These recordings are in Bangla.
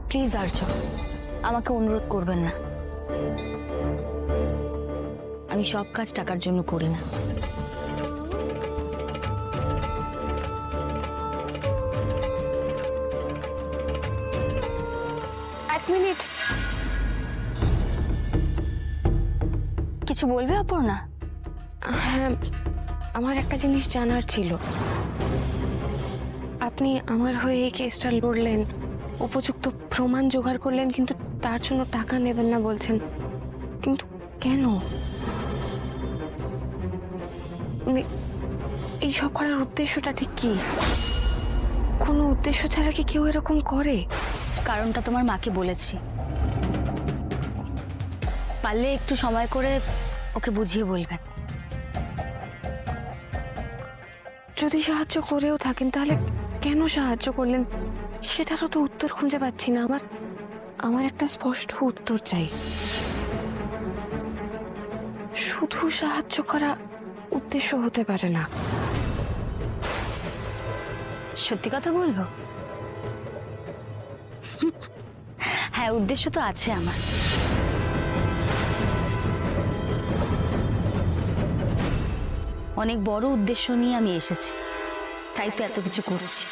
প্লিজ আর্য, আমাকে অনুরোধ করবেন না। আমি সব কাজ টাকার জন্য করি না। এক মিনিট, কিছু বলবে অপর্ণা? হ্যাঁ, আমার একটা জিনিস জানার ছিল। আপনি আমার হয়ে এই কেসটা লড়লেন, উপযুক্ত প্রমাণ জোগাড় করলেন, কিন্তু তার জন্য টাকা নেবেন না বলছেন, কিন্তু কেন? মানে এই সব করার উদ্দেশ্যটা ঠিক কি? কোনো উদ্দেশ্য ছাড়া কি কেউ এরকম করে? কারণটা তোমার মাকে বলেছি, পারলে একটু সময় করে ওকে বুঝিয়ে বলবেন। যদি সাহায্য করেও থাকেন তাহলে কেন সাহায্য করলেন সেটারও তো উত্তর খুঁজে পাচ্ছি না। আমার একটা স্পষ্ট উত্তর চাই। শুধু সাহায্য করা উদ্দেশ্য হতে পারে না। সত্যি কথা বলবো? হ্যাঁ, উদ্দেশ্য তো আছে আমার। অনেক বড় উদ্দেশ্য নিয়ে আমি এসেছি, তাই তো এত কিছু করছি।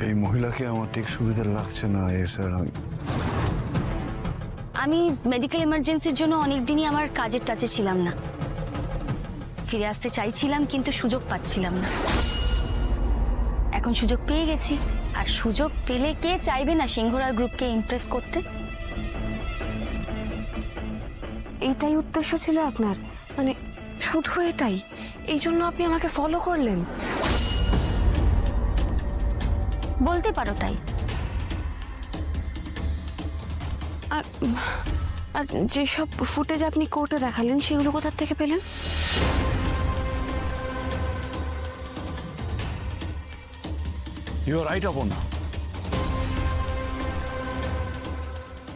এই মহিলাকে আমার ঠিক সুবিধা লাগছে না স্যার। আমি মেডিকেল ইমার্জেন্সির জন্য অনেকদিনই আমার কাজের টাচে ছিলাম না। ফিরে আসতে চাইছিলাম কিন্তু সুযোগ পাচ্ছিলাম না। এখন সুযোগ পেয়ে গেছি, আর সুযোগ পেলে কে চাইবে না সিংহরায় গ্রুপকে ইমপ্রেস করতে? এইটাই উদ্দেশ্য ছিল আপনার? মানে শুধু এটাই? এই জন্য আপনি আমাকে ফলো করলেন? বলতে পারো তাই। আর আর যেসব ফুটেজ আপনি কোর্টে দেখালেন সেগুলো কোথা থেকে পেলেন? You are right Aparna.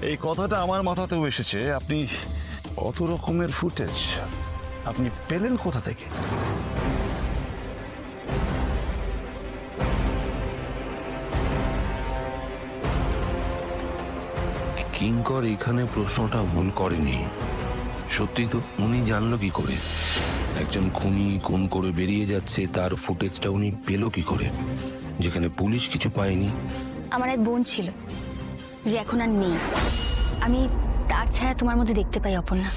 এই কথাটা আমার মাথাতেও এসেছে। আপনি কত রকমের ফুটেজ আপনি পেলেন কোথা থেকে? কিঙ্কর এখানে প্রশ্নটা ভুল করেনি। সত্যি তো, উনি জানলো কি করে? একজন খুনি খুন করে বেরিয়ে যাচ্ছে, তার ফুটেজটা উনি পেল কি করে, যেখানে পুলিশ কিছু পায়নি? আমার এক বোন ছিল যে এখন আর নেই। আমি তার ছায়া তোমার মধ্যে দেখতে পাই অপর্ণা।